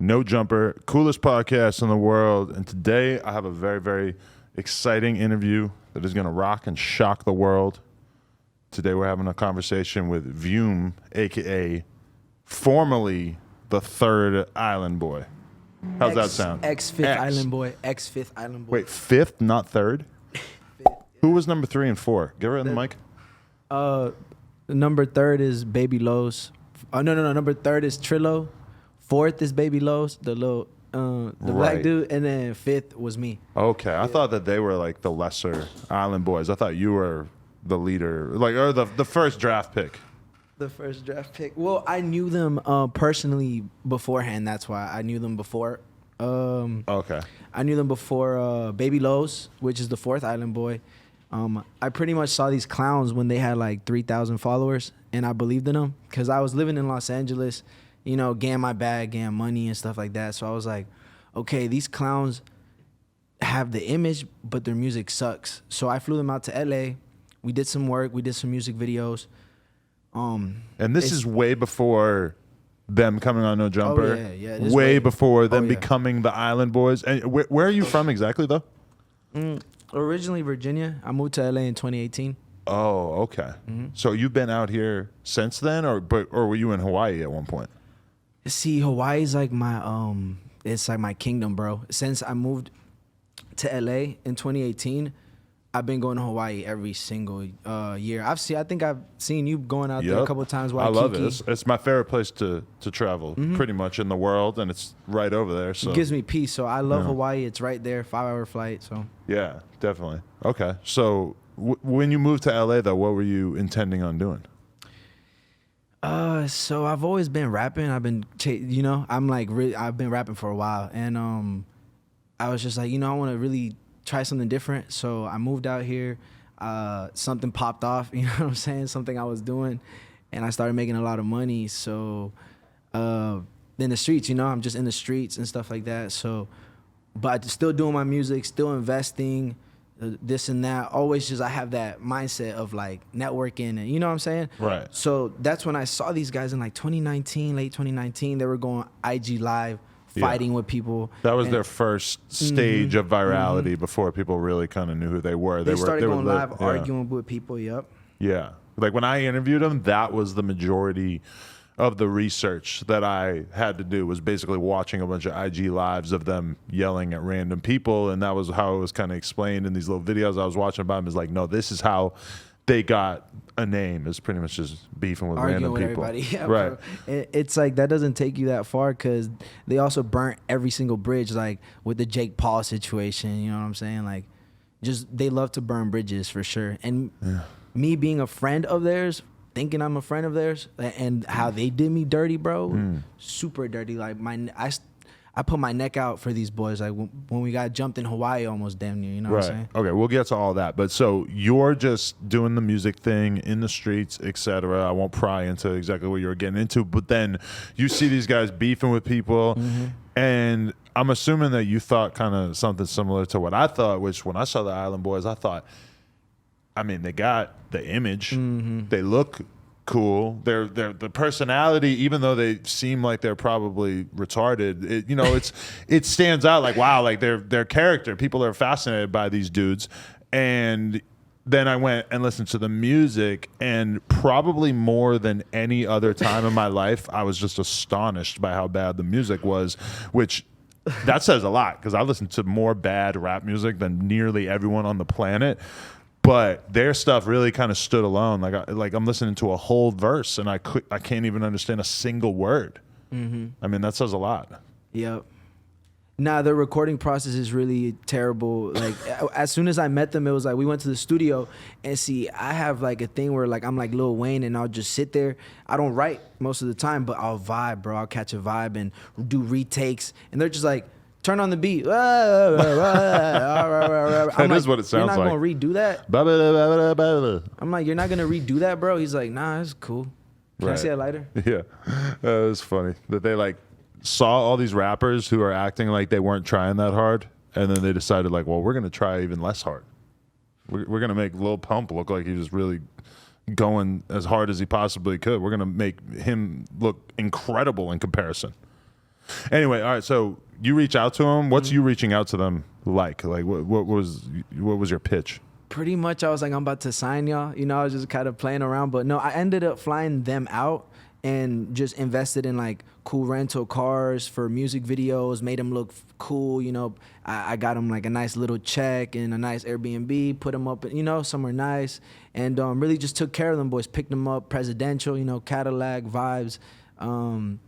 No Jumper, coolest podcast in the world. And today I have a very, very exciting interview that is going to rock and shock the world. Today we're having a conversation with Vium, a.k.a. formerly the Third Island Boy. How's that sound? Ex-Fifth Island Boy. Ex-Fifth Island Boy. Wait, fifth, not third? Who was number 3 and 4? Get right in the mic. Number 3 is Baby Lowe's. No. Number 3 is Trillo. 4th is Baby Lowe's, the black dude, and then 5th was me. Okay, I thought that they were like the lesser Island Boys. I thought you were the leader, like, or the first draft pick. The first draft pick. Well, I knew them personally beforehand. That's why I knew them before. Okay. I knew them before Baby Lowe's, which is the 4th Island Boy. I pretty much saw these clowns when they had like 3,000 followers, and I believed in them because I was living in Los Angeles, you know, getting my bag, getting money and stuff like that. So I was like, okay, these clowns have the image, but their music sucks. So I flew them out to LA. We did some work. We did some music videos. And this is way before them coming on No Jumper. Oh, yeah. Way before them becoming the Island Boys. And where are you from exactly, though? Originally Virginia. I moved to LA in 2018. Oh, okay. Mm-hmm. So you've been out here since then, or were you in Hawaii at one point? See, Hawaii's like my it's like my kingdom, bro. Since I moved to LA in 2018, I've been going to Hawaii every single year. I think I've seen you going out there a couple of times. I love it. It's my favorite place to travel, pretty much in the world, and it's right over there. So it gives me peace. So I love Hawaii. It's right there, 5-hour flight. So yeah, definitely. Okay, so when you moved to LA, though, what were you intending on doing? So I've always been rapping. I've been, I've been rapping for a while, and I was just like, I want to really try something different. So I moved out here. Something popped off, you know what I'm saying? Something I was doing, and I started making a lot of money. So in the streets, I'm just in the streets and stuff like that. So, but still doing my music, still investing, this and that. Always just I have that mindset of like networking, and you know what I'm saying? Right. So that's when I saw these guys in like 2019, late 2019. They were going IG live, fighting with people. That was their first stage of virality before people really kind of knew who they were. They started going live, arguing with people. Yep. Yeah. Like when I interviewed them, that was the majority of the research that I had to do, was basically watching a bunch of IG lives of them yelling at random people. And that was how it was kind of explained in these little videos I was watching about them. Is like, no, this is how they got a name, is pretty much just beefing with random people. Everybody. Yeah, right. Bro. It's like that doesn't take you that far, because they also burnt every single bridge, like with the Jake Paul situation. You know what I'm saying? Like, just they love to burn bridges for sure. And me being a friend of theirs, thinking I'm a friend of theirs, and how they did me dirty, bro, super dirty. Like I put my neck out for these boys. Like when we got jumped in Hawaii, almost damn near. You know what I'm saying? Okay, we'll get to all that. But so you're just doing the music thing in the streets, etc. I won't pry into exactly what you're getting into. But then you see these guys beefing with people, and I'm assuming that you thought kind of something similar to what I thought. Which when I saw the Island Boys, I thought, I mean, they got the image, they look cool. They're the personality, even though they seem like they're probably retarded, it stands out. Like, wow, like their character. People are fascinated by these dudes. And then I went and listened to the music, and probably more than any other time in my life, I was just astonished by how bad the music was, which that says a lot, because I listened to more bad rap music than nearly everyone on the planet. But their stuff really kind of stood alone. Like I'm listening to a whole verse, and I can't even understand a single word. I mean, that says a lot. Yep. Nah, the recording process is really terrible. Like as soon as I met them, it was like we went to the studio, and see, I have like a thing where like I'm like Lil Wayne, and I'll just sit there. I don't write most of the time, but I'll vibe, bro. I'll catch a vibe and do retakes, and they're just like, turn on the beat. That is what it sounds like. You're not going to redo that? I'm like, you're not going to redo that, bro? He's like, nah, it's cool. Can I see a lighter? Yeah. That was funny. That they like saw all these rappers who are acting like they weren't trying that hard, and then they decided like, well, we're going to try even less hard. We're going to make Lil Pump look like he was really going as hard as he possibly could. We're going to make him look incredible in comparison. Anyway, all right. So you reach out to them. What's you reaching out to them like? Like what was your pitch? Pretty much, I was like, I'm about to sign y'all. You know, I was just kind of playing around. But no, I ended up flying them out and just invested in like cool rental cars for music videos, made them look cool. You know, I got them like a nice little check and a nice Airbnb, put them up, you know, somewhere nice. And really just took care of them boys, picked them up, presidential, you know, Cadillac vibes. And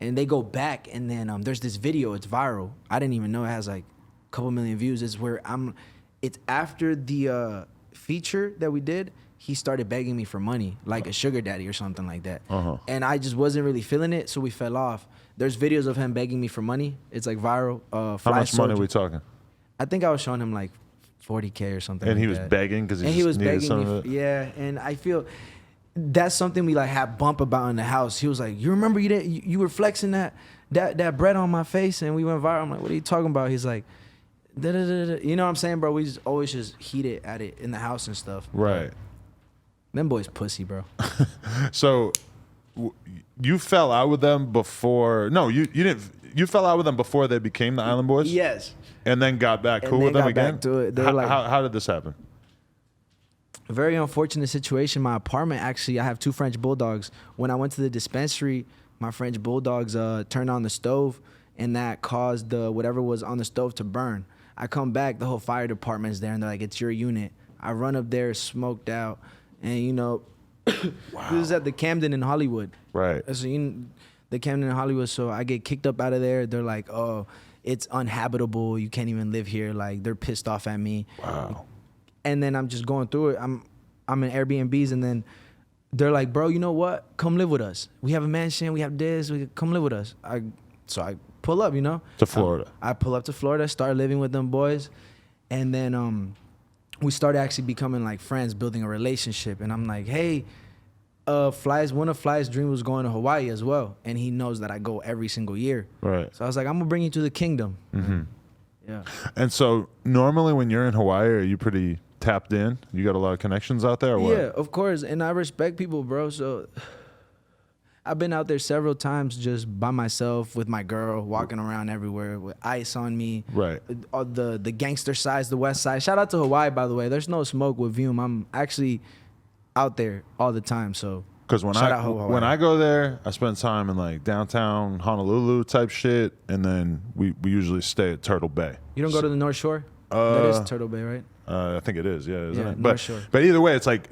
they go back, and then there's this video, it's viral. I didn't even know it has like a couple million views. It's after the feature that we did, he started begging me for money, like a sugar daddy or something like that. And I just wasn't really feeling it, so we fell off. There's videos of him begging me for money. It's like viral. How much money are we talking? I think I was showing him like 40K or something. And like he was that. begging because he was begging some of it. Yeah, and I feel that's something we like had bump about in the house. He was like, "You remember you were flexing that bread on my face, and we went viral." I'm like, "What are you talking about?" He's like, da-da-da-da. You know what I'm saying, bro? We just always just heated at it in the house and stuff. Right. Them boys pussy, bro. So you fell out with them before? No, you didn't. You fell out with them before they became the Island Boys? Yes. And then got back cool with them again? Back to it. They were like, how did this happen? A very unfortunate situation. My apartment, actually, I have 2 French bulldogs. When I went to the dispensary, my French bulldogs turned on the stove, and that caused whatever was on the stove to burn. I come back, the whole fire department's there, and they're like, "It's your unit." I run up there, smoked out, and you know, Wow. this is at the Camden in Hollywood. Right. So the Camden in Hollywood. So I get kicked up out of there. They're like, "Oh, it's uninhabitable. You can't even live here." Like, they're pissed off at me. Wow. And then I'm just going through it. I'm in Airbnbs, and then they're like, "Bro, you know what? Come live with us. We have a mansion. We have this. Come live with us." So I pull up, you know, To Florida. I pull up to Florida, start living with them boys, and then we started actually becoming like friends, building a relationship. And I'm like, "Hey, one of Fly's dreams was going to Hawaii as well, and he knows that I go every single year." Right. So I was like, "I'm gonna bring you to the kingdom." Mm-hmm. Yeah. And so normally when you're in Hawaii, are you pretty tapped in? You got a lot of connections out there or what? Yeah, of course. And I respect people, bro. So I've been out there several times just by myself with my girl, walking around everywhere with ice on me. Right. All the gangster sides, the west side. Shout out to Hawaii, by the way. There's no smoke with Vium. I'm actually out there all the time. So Because when I go there, I spend time in like downtown Honolulu type shit, and then we usually stay at Turtle Bay. You don't go to the North Shore? That is Turtle Bay, right? I think it is, yeah, isn't it? North Shore. But either way, it's like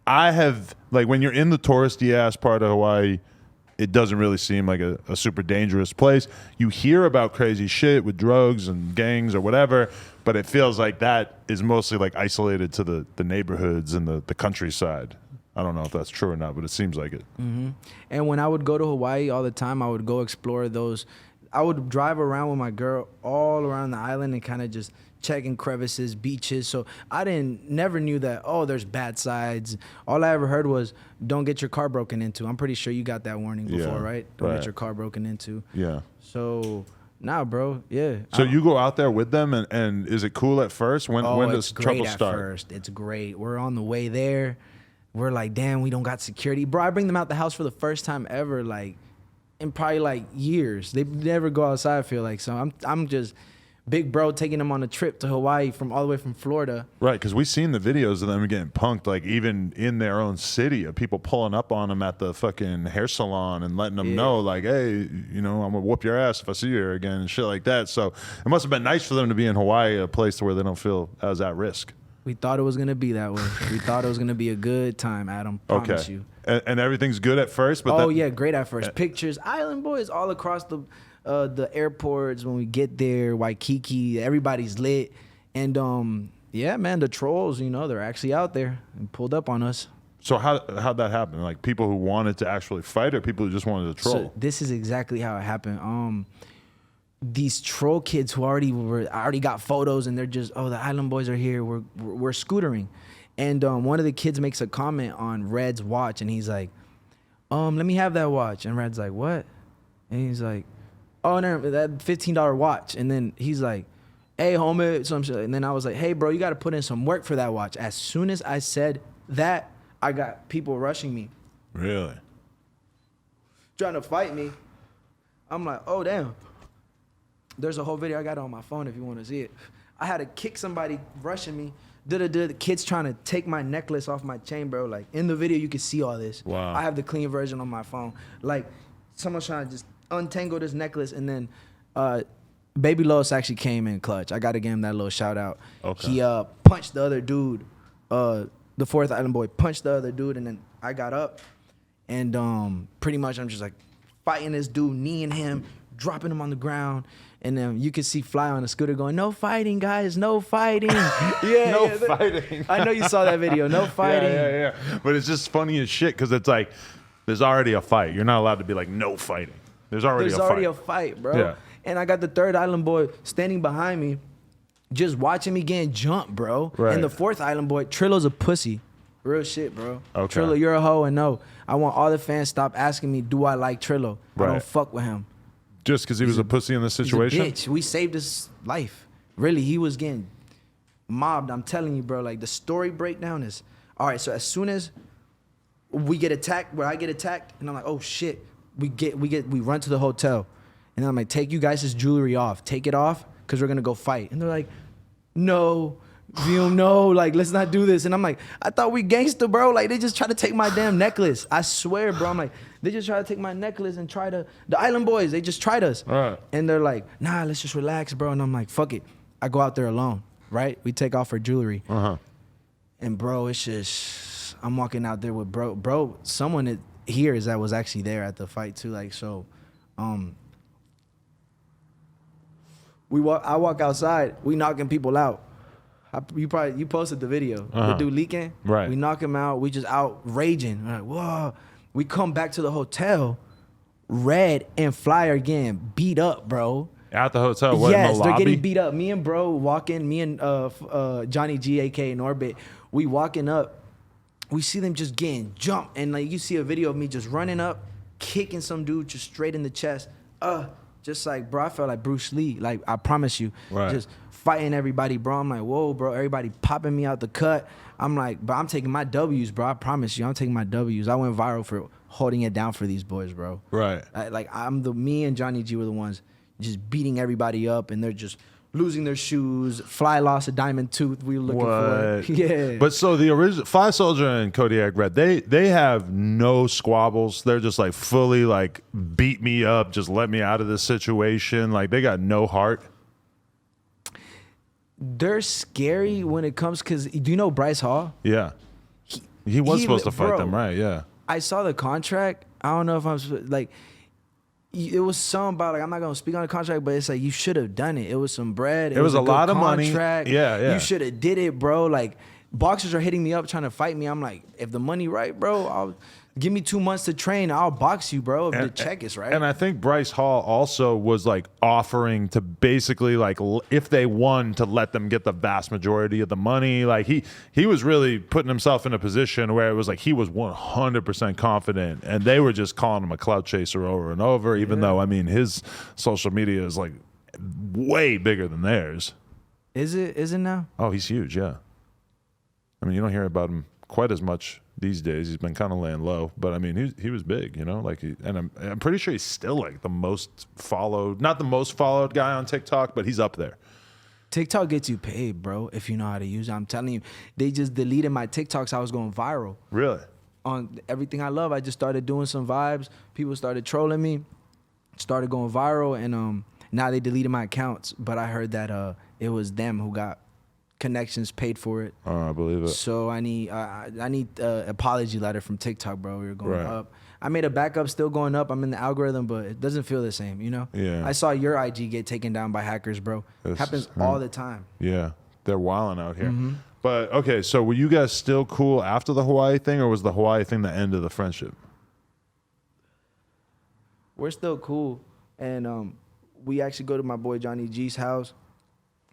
I have like when you're in the touristy ass part of Hawaii, it doesn't really seem like a super dangerous place. You hear about crazy shit with drugs and gangs or whatever, but it feels like that is mostly like isolated to the neighborhoods and the countryside. I don't know if that's true or not, but it seems like it. Mm-hmm. And when I would go to Hawaii all the time, I would go explore those. I would drive around with my girl all around the island and kind of just checking crevices, beaches. So I never knew that, oh, there's bad sides. All I ever heard was, don't get your car broken into. I'm pretty sure you got that warning before, right? Don't get your car broken into. Yeah. So, nah, bro, yeah. So you go out there with them, and is it cool at first? When does trouble start? First. It's great. We're on the way there. We're like, damn, we don't got security. Bro, I bring them out the house for the first time ever, like, in probably, like, years. They never go outside, I feel like. So I'm just big bro taking them on a trip to Hawaii all the way from Florida. Right, because we've seen the videos of them getting punked, like, even in their own city, of people pulling up on them at the fucking hair salon and letting them know, like, hey, you know, I'm going to whoop your ass if I see you here again and shit like that. So it must have been nice for them to be in Hawaii, a place where they don't feel as at risk. We thought it was going to be that way. We thought it was going to be a good time, Adam. Promise you. And everything's good at first? But yeah, great at first. Pictures, Island Boys all across the airports when we get there, Waikiki, everybody's lit. And, yeah, man, the trolls, you know, they're actually out there and pulled up on us. So how'd that happen? Like, people who wanted to actually fight or people who just wanted to troll? So this is exactly how it happened. These troll kids who already got photos, and they're just, oh, the Island Boys are here. We're scootering. And one of the kids makes a comment on Red's watch, and he's like, let me have that watch. And Red's like, what? And he's like, oh, no, that $15 watch. And then he's like, hey, homie, some shit. And then I was like, hey, bro, you got to put in some work for that watch. As soon as I said that, I got people rushing me. Really? Trying to fight me. I'm like, oh, damn. There's a whole video I got on my phone if you want to see it. I had to kick somebody rushing me. The kids trying to take my necklace off my chain, bro. Like in the video, you can see all this. Wow. I have the clean version on my phone. Like someone's trying to just untangle this necklace, and then Baby Los actually came in clutch. I got to give him that little shout out. Okay. He punched the other dude. The fourth island boy punched the other dude, and then I got up, and pretty much I'm just like fighting this dude, kneeing him, dropping him on the ground. And then you can see Fly on the scooter going, "No fighting, guys, no fighting." Yeah, No fighting. I know you saw that video. No fighting. Yeah. But it's just funny as shit because it's like there's already a fight. You're not allowed to be like no fighting. There's already a fight, bro. Yeah. And I got the third island boy standing behind me, just watching me getting jumped, bro. Right. And the fourth island boy, Trillo's a pussy. Real shit, bro. Okay. Trillo, you're a hoe, and no, I want all the fans stop asking me, do I like Trillo? I Right. don't fuck with him. Just because he was a pussy in this He's a situation? bitch. We saved his life. Really, he was getting mobbed. I'm telling you, bro. Like the story breakdown is all right. So as soon as we get attacked, where I get attacked, and I'm like, oh shit, we run to the hotel, and I'm like, take you guys' jewelry off, take it off, cause we're gonna go fight. And they're like, no, Vium, no, like let's not do this. And I'm like, I thought we gangster, bro. Like they just try to take my damn necklace. I swear, bro. I'm like, they just try to take my necklace and try to, the island boys, they just tried us. Right. And they're like, nah, let's just relax, bro. And I'm like, fuck it. I go out there alone, right? We take off our jewelry. Uh-huh. And bro, it's just, I'm walking out there with bro, someone here is that was actually there at the fight too. Like, so, I walk outside, we knocking people out. You posted the video. The dude leaking. Right. We knock him out. We just out raging. We're like, whoa. We come back to the hotel. Red and Fly are getting beat up, bro. At the hotel? What, in the lobby? They're getting beat up. Me and bro walking. Me and Johnny G, aka in Orbit. We walking up. We see them just getting jumped, and like you see a video of me just running up, kicking some dude just straight in the chest. Just like, bro, I felt like Bruce Lee. Like, I promise you. Right. Just fighting everybody, bro. I'm like, whoa, bro. Everybody popping me out the cut. I'm like, but I'm taking my W's, bro. I promise you, I'm taking my W's. I went viral for holding it down for these boys, bro. Right. Me and Johnny G were the ones just beating everybody up, and they're just losing their shoes. Fly lost a diamond tooth. We were looking for it. Yeah. But so the original Fly Soldier and Kodiak Red, they have no squabbles. They're just like fully like beat me up, just let me out of this situation. Like they got no heart. They're scary when it comes, because do you know Bryce Hall? Yeah. He was supposed to fight bro, them, right? Yeah. I saw the contract. I don't know if I'm like, it was something about like, I'm not gonna speak on the contract, but it's like you should have done it. It was some bread. It was a lot of money. Yeah. You should have did it, bro. Like boxers are hitting me up trying to fight me. I'm like, if the money right, bro, I'll give me 2 months to train. I'll box you, bro. If the check is right. And I think Bryce Hall also was like offering to basically like if they won to let them get the vast majority of the money. Like he was really putting himself in a position where it was like he was 100% confident, and they were just calling him a clout chaser over and over. Even though I mean his social media is like way bigger than theirs. Is it now? Oh, he's huge. Yeah. I mean, you don't hear about him quite as much these days. He's been kind of laying low, but I mean, he was big, you know. Like, and I'm pretty sure he's still like the most followed, not the most followed guy on TikTok, but he's up there. TikTok gets you paid, bro, if you know how to use it. I'm telling you, they just deleted my TikToks. I was going viral. Really? On everything I love, I just started doing some vibes. People started trolling me, started going viral, and now they deleted my accounts. But I heard that it was them who got connections paid for it. Oh, I believe it. So I need apology letter from TikTok, bro. We were going Right. up. I made a backup, still going up. I'm in the algorithm, but it doesn't feel the same, you know? Yeah. I saw your IG get taken down by hackers, bro. Happens all the time. Yeah, they're wilding out here. But okay, so were you guys still cool after the Hawaii thing, or was the Hawaii thing the end of the friendship? We're still cool, and we actually go to my boy Johnny G's house.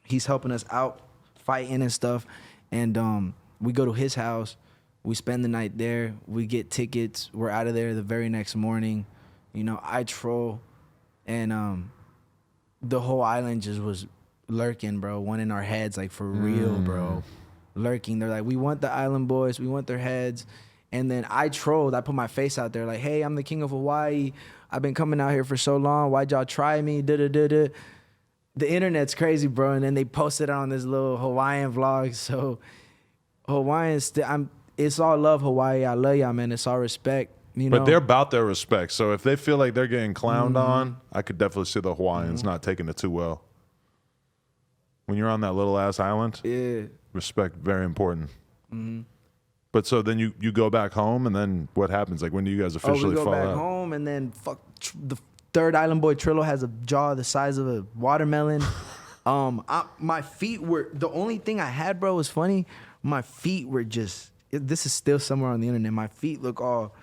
He's helping us out, fighting and stuff, and we go to his house. We spend the night there. We get tickets. We're out of there the very next morning. You know, I troll, and the whole island just was lurking, bro. One in our heads, like for real, bro. Lurking. They're like, we want the island boys. We want their heads. And then I trolled. I put my face out there like, hey, I'm the king of Hawaii. I've been coming out here for so long. Why'd y'all try me? Da-da-da-da. the internet's crazy, bro. And then they posted on this little Hawaiian vlog. So Hawaiians, it's all love, Hawaii. I love y'all, man. It's all respect. You know? But they're about their respect. So if they feel like they're getting clowned on, I could definitely see the Hawaiians not taking it too well. When you're on that little ass island, respect very important. But so then you go back home, and then what happens? Like, when do you guys officially we go fall back out? home, and then the third island boy Trillo has a jaw the size of a watermelon. My feet were the only thing I had, bro. Was funny. My feet were just. This is still somewhere on the internet. My feet look all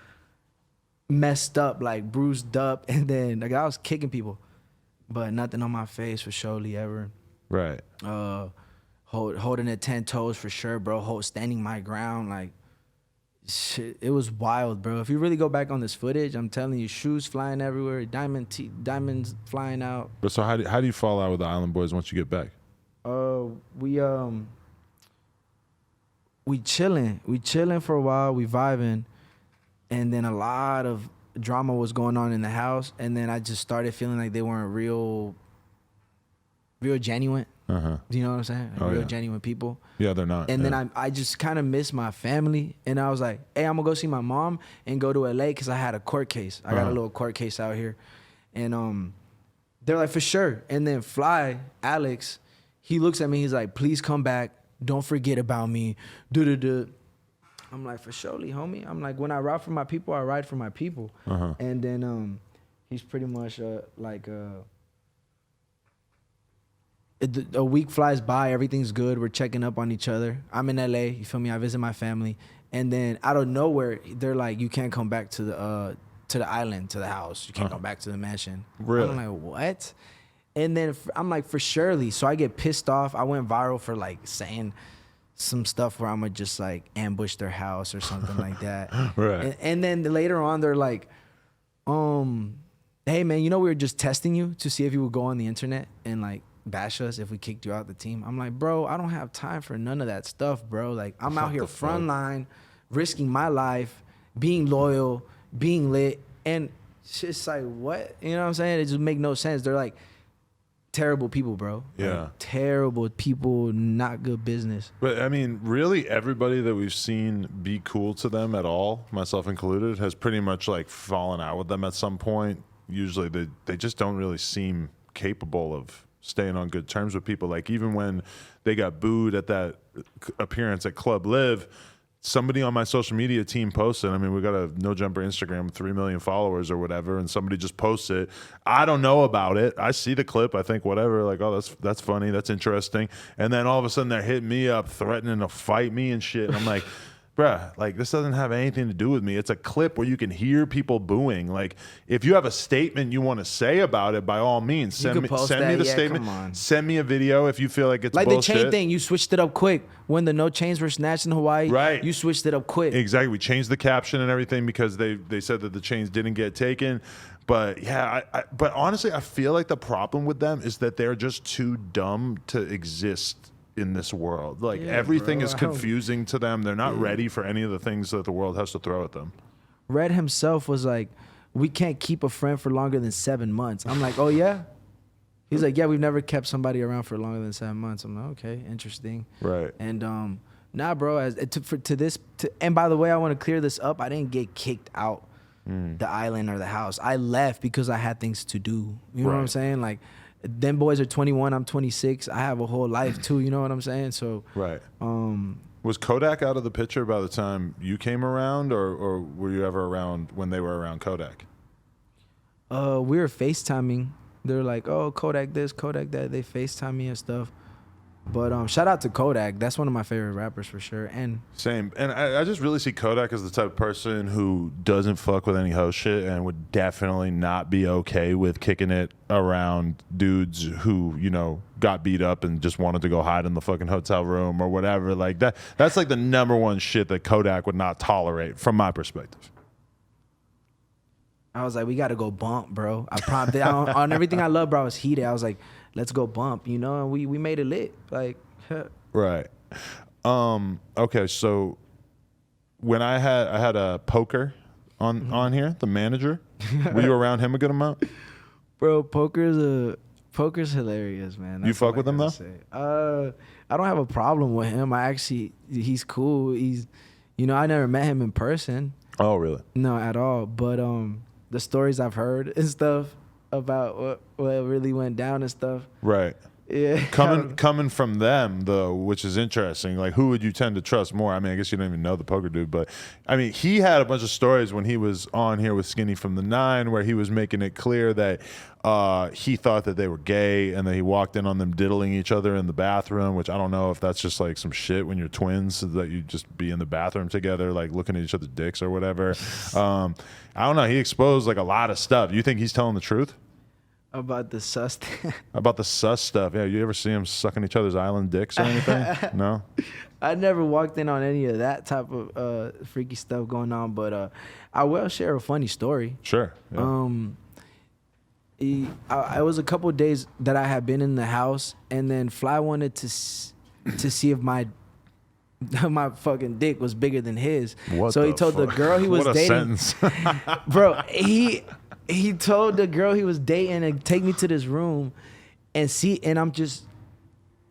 messed up, like bruised up, and then like I was kicking people, but nothing on my face for surely ever. Right. Holding it 10 toes for sure, bro. Standing my ground, like shit. It was wild, bro. If you really go back on this footage, I'm telling you, shoes flying everywhere, diamonds flying out. But so how do you fall out with the Island Boys once you get back? We chilling for a while, we vibing, and then a lot of drama was going on in the house, and then I just started feeling like they weren't real genuine. You know what I'm saying? Like real genuine people. Yeah, they're not. And then I just kind of missed my family, and I was like, hey, I'm gonna go see my mom and go to LA because I had a court case. I got a little court case out here, and they're like, for sure. And then Fly Alex, he looks at me, he's like, please come back. Don't forget about me. I'm like, for surely, homie. I'm like, when I ride for my people, I ride for my people. And then he's pretty much like a week flies by, everything's good, we're checking up on each other. I'm in LA, you feel me? I visit my family, and then out of nowhere, they're like, you can't come back to the island, to the house. You can't come back to the mansion. Really? I'm like, what? And then I'm like, for surely. So I get pissed off. I went viral for like saying some stuff where I'm gonna just like ambush their house or something like that. Right. And then later on, they're like, hey man, you know, we were just testing you to see if you would go on the internet and like bash us if we kicked you out the team. I'm like, bro, I don't have time for none of that stuff, bro. Like, I'm out here frontline, risking my life, being loyal, being lit, and it's just like, what? You know what I'm saying? It just make no sense. They're like terrible people, bro. Yeah. Like, terrible people, not good business. But I mean, really, everybody that we've seen be cool to them at all, myself included, has pretty much like fallen out with them at some point. Usually they just don't really seem capable of staying on good terms with people. Like, even when they got booed at that appearance at Club Live, somebody on my social media team posted, I mean, we got a No Jumper Instagram with 3 million followers or whatever, and somebody just posted, I don't know about it. I see the clip, I think whatever, like, oh, that's funny, that's interesting. And then all of a sudden they're hitting me up, threatening to fight me and shit. And I'm like, bruh, like, this doesn't have anything to do with me. It's a clip where you can hear people booing. Like, if you have a statement you want to say about it, by all means, send me the statement. Send me a video if you feel like it's like bullshit. the chain thing, you switched it up quick. When the no chains were snatched in Hawaii, right, you switched it up quick. Exactly. We changed the caption and everything because they said that the chains didn't get taken. But yeah, but honestly, I feel like the problem with them is that they're just too dumb to exist in this world. Like, everything is confusing to them. They're not ready for any of the things that the world has to throw at them. Red himself was like, we can't keep a friend for longer than 7 months. I'm like, oh yeah? He's like, yeah, we've never kept somebody around for longer than 7 months. I'm like, okay, interesting. Right. And nah, bro, and by the way, I want to clear this up. I didn't get kicked out the island or the house. I left because I had things to do. You know what I'm saying? Like, them boys are 21, I'm 26. I have a whole life too, you know what I'm saying? So right. Was Kodak out of the picture by the time you came around, or were you ever around when they were around Kodak? We were FaceTiming. They're like, oh, Kodak this, Kodak that. They FaceTime me and stuff. But shout out to Kodak. That's one of my favorite rappers for sure. And same. And I just really see Kodak as the type of person who doesn't fuck with any hoe shit and would definitely not be okay with kicking it around dudes who, you know, got beat up and just wanted to go hide in the fucking hotel room or whatever. Like, that's like the number one shit that Kodak would not tolerate from my perspective. I was like, we got to go bump, bro. I prompted on everything I love, bro. I was heated. I was like, let's go bump, you know? And we made it lit. Like, right. Okay, so when I had a Poker on here, the manager. Were you around him a good amount? Bro, Poker's Poker's hilarious, man. You That's fuck all I with him, gotta say. I don't have a problem with him. He's cool. I never met him in person. Oh, really? No, at all. But the stories I've heard and stuff about what really went down and stuff. Right. Yeah. Coming from them though, which is interesting. Like, who would you tend to trust more? I mean, I guess you don't even know the poker dude, but I mean, he had a bunch of stories when he was on here with Skinny from the Nine, where he was making it clear that he thought that they were gay, and that he walked in on them diddling each other in the bathroom. Which I don't know if that's just like some shit when you're twins, so that you just be in the bathroom together, like looking at each other's dicks or whatever. I don't know. He exposed like a lot of stuff. You think he's telling the truth? About the sus. About the sus stuff. Yeah, you ever see them sucking each other's island dicks or anything? No? I never walked in on any of that type of freaky stuff going on, but I will share a funny story. Sure. Yeah. I was a couple of days that I had been in the house, and then Fly wanted to see if my fucking dick was bigger than his. What so the he told the fuck? girl he was What a dating. sentence. Bro, he told the girl he was dating to take me to this room and see, and I'm just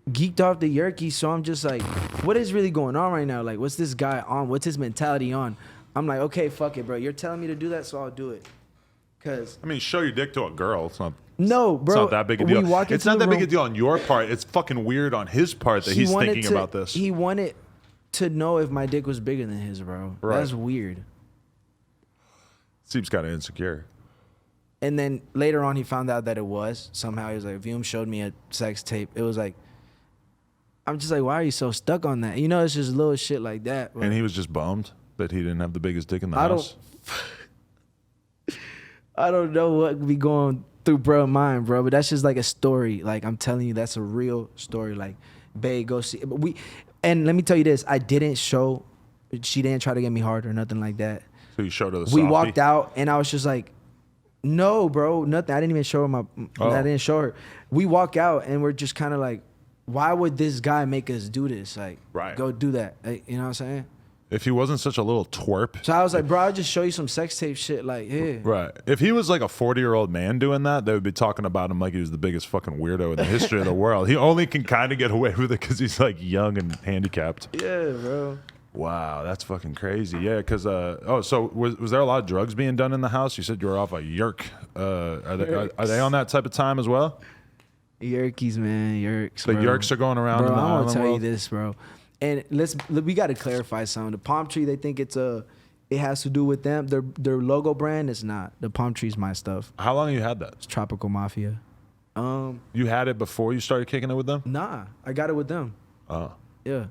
geeked off the yerky, so I'm just like, what is really going on right now? Like, what's this guy on? What's his mentality on? I'm like, okay, fuck it, bro. You're telling me to do that, so I'll do it. Cause I mean, show your dick to a girl. It's not. No, bro. It's not that big a deal. It's not that big a room. deal on your part. It's fucking weird on his part that he's thinking about this. He wanted to know if my dick was bigger than his, bro. Right. That's weird. Seems kind of insecure. And then later on, he found out that it was. Somehow he was like, Vium showed me a sex tape. It was like, I'm just like, why are you so stuck on that? It's just little shit like that. And he was just bummed that he didn't have the biggest dick in the house. I don't know what be going through bro's mind, bro, but that's just like a story. Like, I'm telling you, that's a real story. Like, babe, go see. And let me tell you this, I didn't show, she didn't try to get me hard or nothing like that. So you showed her the We softie? walked out, and I was just like, no, bro, nothing. I didn't even show her I didn't show her. We walk out, and we're just kind of like, why would this guy make us do this? Like, right. Go do that. Like, you know what I'm saying? If he wasn't such a little twerp. So I was like, bro, I'll just show you some sex tape shit. Like, yeah. Right. If he was like a 40-year-old man doing that, they would be talking about him like he was the biggest fucking weirdo in the history of the world. He only can kind of get away with it because he's like young and handicapped. Yeah, bro. Wow, that's fucking crazy. Yeah, because so was there a lot of drugs being done in the house? You said you were off a yerk. Are they on that type of time as well? Yerkies, man, yerks. The bro. yerks are going around. Bro, in the I want island to tell world? you this, bro. And we got to clarify something. The palm tree, they think it has to do with them. Their logo brand is not. The palm tree's my stuff. How long have you had that? It's Tropical Mafia. You had it before you started kicking it with them? Nah, I got it with them. Oh. Yeah.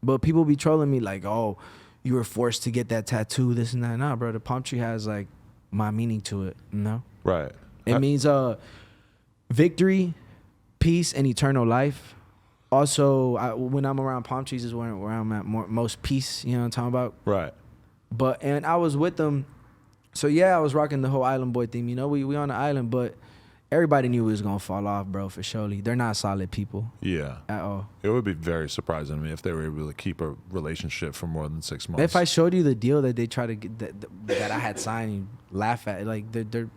But people be trolling me like, oh, you were forced to get that tattoo, this and that. Nah, bro, the palm tree has like my meaning to it, you know? Right. It means victory, peace, and eternal life. Also, when I'm around palm trees is where I'm at most peace, you know what I'm talking about? Right. And I was with them. So yeah, I was rocking the whole island boy theme. We on the island, but everybody knew we was gonna fall off, bro, for surely. They're not solid people. Yeah. At all. It would be very surprising to me if they were able to keep a relationship for more than 6 months. If I showed you the deal that they try to get that I had signed, you laugh at. Like they're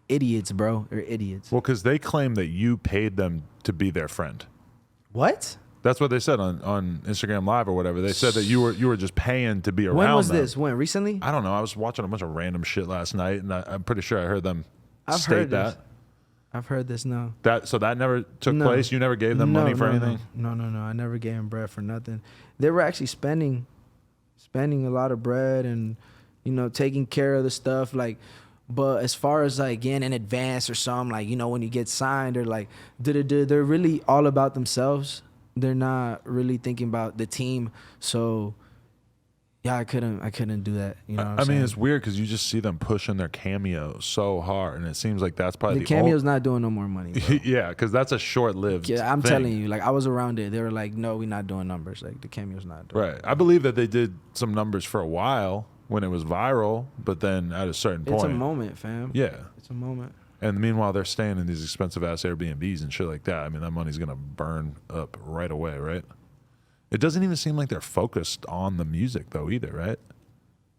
idiots, bro. They're idiots. Well, because they claim that you paid them to be their friend. What? That's what they said on Instagram Live or whatever. They said that you were just paying to be around them. When was this? When? Recently? I don't know. I was watching a bunch of random shit last night, and I'm pretty sure I heard them state heard that. this. I've heard this now. So that never took No. place? You never gave them money for anything? No. I never gave them bread for nothing. They were actually spending a lot of bread and, taking care of the stuff. Like, but as far as like getting in advance or something, like, when you get signed or like, they're really all about themselves. They're not really thinking about the team. So yeah, I couldn't do that. You know what I'm I mean, saying? it's weird because you just see them pushing their cameo so hard, and it seems like that's probably the cameo's not doing no more money, bro. Yeah, because that's a short-lived Yeah, I'm thing. telling you, like I was around it. They were like, "No, we're not doing numbers. Like the cameo's not doing." Right. I believe that they did some numbers for a while when it was viral, but then at a certain point, It's a moment, fam. Yeah. It's a moment. And meanwhile, they're staying in these expensive ass Airbnbs and shit like that. I mean, that money's gonna burn up right away, right? It doesn't even seem like they're focused on the music though, either, right?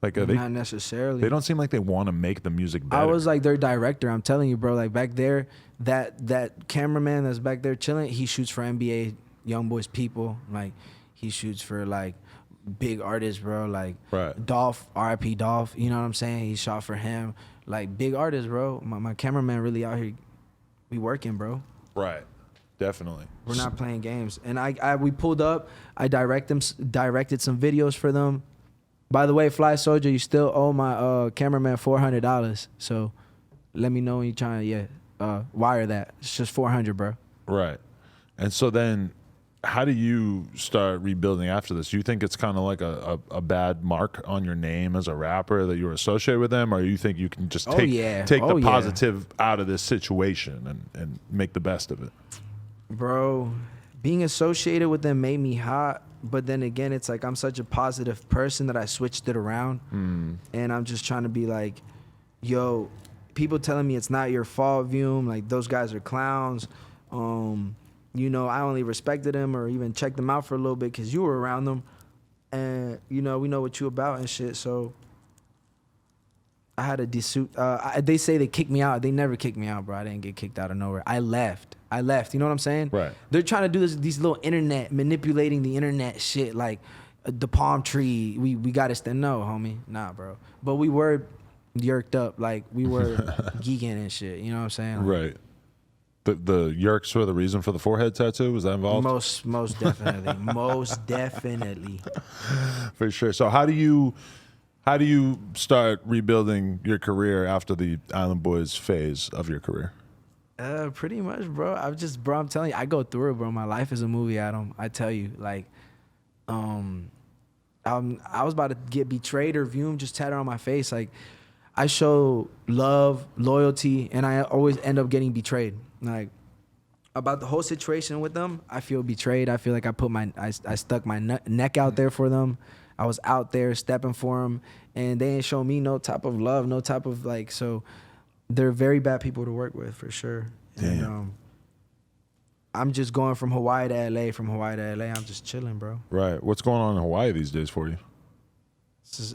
Like, Not necessarily. They don't seem like they want to make the music better. I was like their director. I'm telling you, bro. Like back there, that cameraman that's back there chilling, he shoots for NBA YoungBoys people. Like he shoots for like big artists, bro. Like Right. Dolph, R.I.P. Dolph. You know what I'm saying? He shot for him. Like big artists, bro. My cameraman really out here. We working, bro. Right. Definitely. We're not playing games. And we pulled up. I directed some videos for them. By the way, Fly Soldier, you still owe my cameraman $400. So let me know when you're trying to wire that. It's just $400, bro. Right. And so then how do you start rebuilding after this? You think it's kind of like a bad mark on your name as a rapper that you're associated with them, or you think you can just take the positive out of this situation and make the best of it? Bro, being associated with them made me hot. But then again, it's like I'm such a positive person that I switched it around. And I'm just trying to be like, yo, people telling me it's not your fault, Vium. Like, those guys are clowns. You know, I only respected them or even checked them out for a little bit because you were around them. And, you know, we know what you about and shit. So I had a they say they kicked me out. They never kicked me out, bro. I didn't get kicked out of nowhere. I left. You know what I'm saying? Right. They're trying to do these little internet, manipulating the internet shit, like the palm tree. We got to stand. No, homie. Nah, bro. But we were yerked up. Like, we were geeking and shit. You know what I'm saying? Like, right. The yerks were the reason for the forehead tattoo? Was that involved? Most definitely. Most definitely. For sure. So how do you start rebuilding your career after the Island Boys phase of your career? Pretty much, bro. I'm telling you, I go through it, bro. My life is a movie, Adam. I tell you, like, I was about to get betrayed or Vium just tatted on my face. Like, I show love, loyalty, and I always end up getting betrayed. Like, about the whole situation with them, I feel betrayed. I feel like I stuck my neck out there for them. I was out there stepping for them, and they ain't show me no type of love, no type of like. So they're very bad people to work with for sure. Damn. And I'm just going from Hawaii to LA. From Hawaii to LA, I'm just chilling, bro. Right. What's going on in Hawaii these days for you?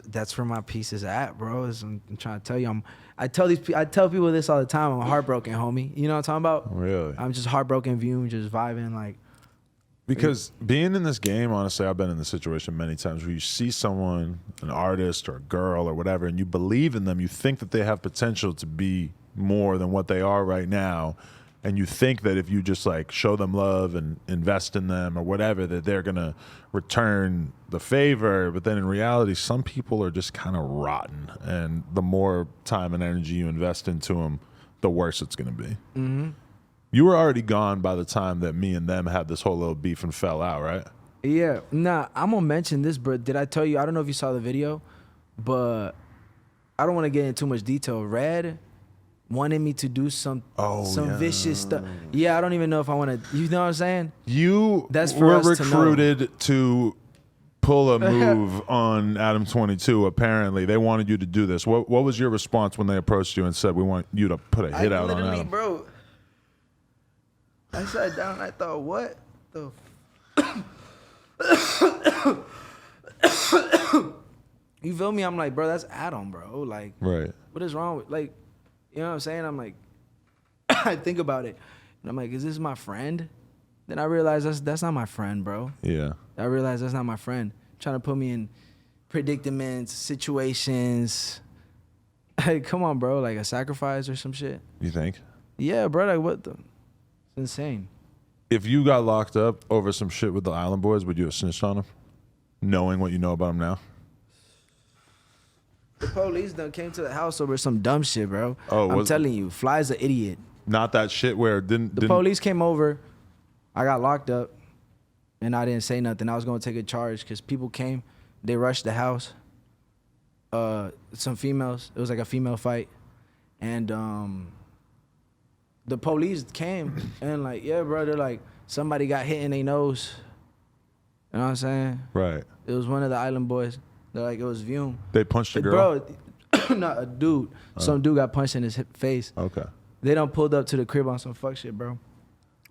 That's where my peace is at, bro. I'm trying to tell you. I tell people this all the time. I'm heartbroken, homie. You know what I'm talking about? Really? I'm just heartbroken, Vium, just vibing like. Because being in this game, honestly, I've been in this situation many times where you see someone, an artist or a girl or whatever, and you believe in them. You think that they have potential to be more than what they are right now. And you think that if you just like show them love and invest in them or whatever, that they're going to return the favor. But then in reality, some people are just kind of rotten. And the more time and energy you invest into them, the worse it's going to be. Mm-hmm. You were already gone by the time that me and them had this whole little beef and fell out, right? Yeah. Nah, I'm going to mention this, but did I tell you? I don't know if you saw the video, but I don't want to get into too much detail. Red wanted me to do some vicious stuff. Yeah, I don't even know if I want to. You know what I'm saying? That's for us recruited to pull a move on Adam 22. Apparently, they wanted you to do this. What was your response when they approached you and said, "We want you to put a hit out on Adam"? Bro, I sat down. And I thought, what the. You feel me? I'm like, bro, that's Adam, bro. Like, right? What is wrong with like? You know what I'm saying? I'm like, I think about it, and I'm like, is this my friend? Then I realize that's not my friend, bro. Yeah. I realize that's not my friend. Trying to put me in predicaments, situations. Hey, come on, bro. Like a sacrifice or some shit. You think? Yeah, bro. Like what the? It's insane. If you got locked up over some shit with the Island Boys, would you have snitched on them, knowing what you know about them now? The police done came to the house over some dumb shit, bro. Oh, I'm telling you, Fly's an idiot. Not that shit where the police came over. I got locked up, and I didn't say nothing. I was gonna take a charge because people came. They rushed the house. Some females. It was like a female fight, and the police came and like, yeah, bro. They're like, somebody got hit in their nose. You know what I'm saying? Right. It was one of the Island Boys. They're like, it was Vium. They punched a girl? Bro, not a dude. Some dude got punched in his face. Okay. They done pulled up to the crib on some fuck shit, bro.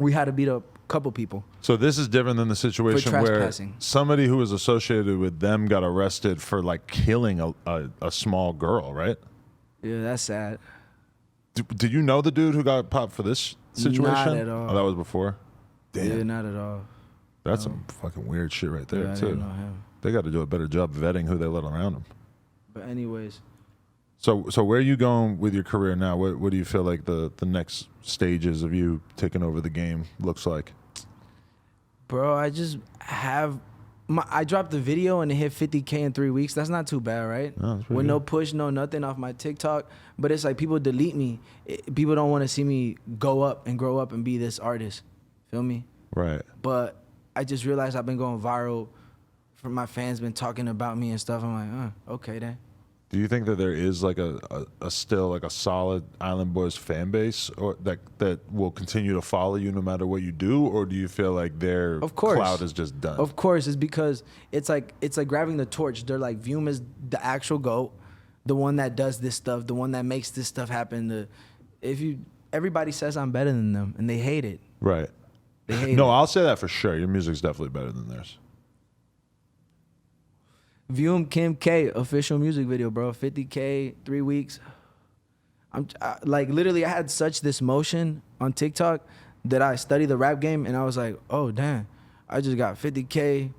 We had to beat up a couple people. So this is different than the situation where trespassing. somebody who was associated with them got arrested for like killing a small girl, right? Yeah, that's sad. Did you know the dude who got popped for this situation? Not at all. Oh, that was before? Damn. Yeah, not at all. That's some fucking weird shit right there, Yeah, I too. didn't know him. They got to do a better job vetting who they let around them. But anyways, So where are you going with your career now? What do you feel like the next stages of you taking over the game looks like? bro, I just have I dropped the video and it hit 50K in 3 weeks. That's not too bad, right? No, that's pretty With good. no push, no nothing off my TikTok. But it's like people delete me. People don't want to see me go up and grow up and be this artist. Feel me? Right. But I just realized I've been going viral. From my fans been talking about me and stuff. I'm like, okay then. Do you think that there is like a still like a solid Island Boys fan base or that will continue to follow you no matter what you do, or do you feel like their Of course. cloud is just done? Of course, it's because it's like grabbing the torch. They're like, Vium is the actual GOAT, the one that does this stuff, the one that makes this stuff happen. Everybody says I'm better than them, and they hate it. Right. They hate No, it. I'll say that for sure. Your music's definitely better than theirs. Vium Kim K official music video, bro. 50K, 3 weeks. Like literally, I had such this motion on TikTok that I studied the rap game, and I was like, oh damn, I just got 50K.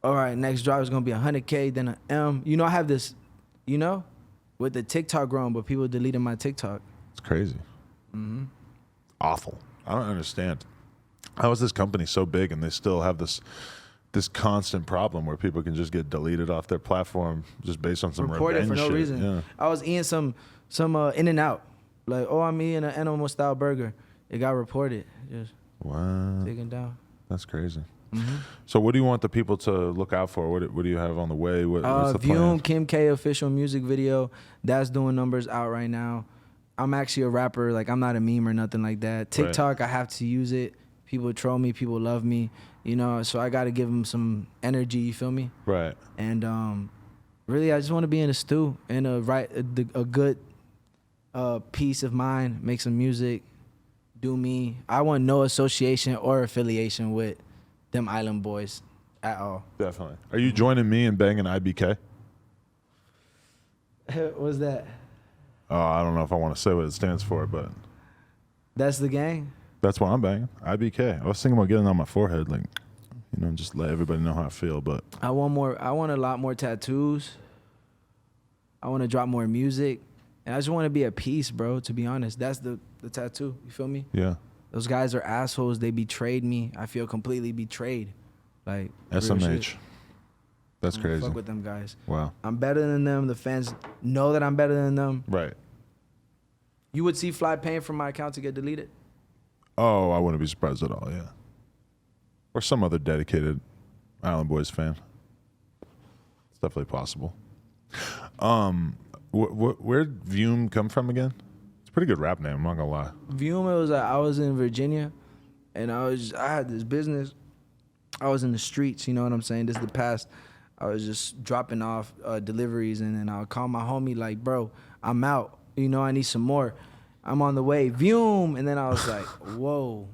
All right, next drop is gonna be 100K, then an M. You know, I have this, with the TikTok growing, but people deleting my TikTok. It's crazy. Mm-hmm. Awful. I don't understand. How is this company so big and they still have this constant problem where people can just get deleted off their platform just based on some Reported revenge for no shit? reason. Yeah. I was eating some In-N-Out. Like, I'm eating an animal style burger. It got reported. Just Wow. taken down. That's crazy. Mm-hmm. So what do you want the people to look out for? What do you have on the way? What's the plan? Vium Kim K official music video. That's doing numbers out right now. I'm actually a rapper. Like, I'm not a meme or nothing like that. TikTok, I have to use it. People troll me. People love me. So I got to give them some energy. You feel me? Right. And really, I just want to be in a stew and a good peace of mind. Make some music. Do me. I want no association or affiliation with them Island Boys at all. Definitely. Are you joining me in banging IBK? What's that? I don't know if I want to say what it stands for, but That's the gang? that's what I'm banging. IBK. I was thinking about getting it on my forehead, like, just let everybody know how I feel. But I want a lot more tattoos. I want to drop more music. And I just want to be at peace, bro, to be honest. That's the tattoo. You feel me? yeah, Those guys are assholes. They betrayed me. I feel completely betrayed. Like, real SMH. shit. That's I don't crazy. fuck with them guys. Wow. I'm better than them. The fans know that I'm better than them. Right. You would see Fly paying for my account to get deleted? Oh, I wouldn't be surprised at all. Yeah. Or some other dedicated Island Boys fan. It's definitely possible. Where'd Vium come from again? It's a pretty good rap name. I'm not gonna lie. Vium, it was I was in Virginia, and I had this business. I was in the streets, you know what I'm saying? This is the past. I was just dropping off deliveries, and then I would call my homie like, bro, I'm out. I need some more. I'm on the way. Vium. And then I was like, whoa.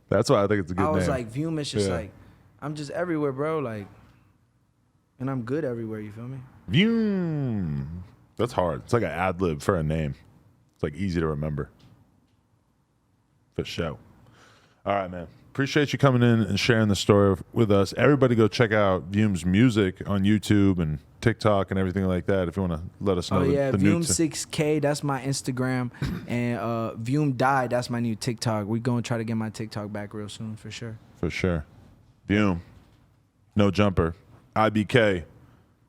That's why I think it's a good I name. was like, Vium, it's just Yeah. like, I'm just everywhere, bro. Like, and I'm good everywhere, you feel me? Vium. That's hard. It's like an ad lib for a name. It's like easy to remember. For show. All right, man. Appreciate you coming in and sharing the story with us. Everybody go check out Vium's music on YouTube and TikTok and everything like that if you want to let us know Oh, yeah. the new Vium6K, that's my Instagram. And Vium died, that's my new TikTok. We're going to try to get my TikTok back real soon, for sure. For sure. Vium. No jumper. IBK.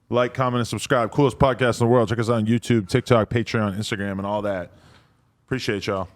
Like, comment, and subscribe. Coolest podcast in the world. Check us out on YouTube, TikTok, Patreon, Instagram, and all that. Appreciate y'all.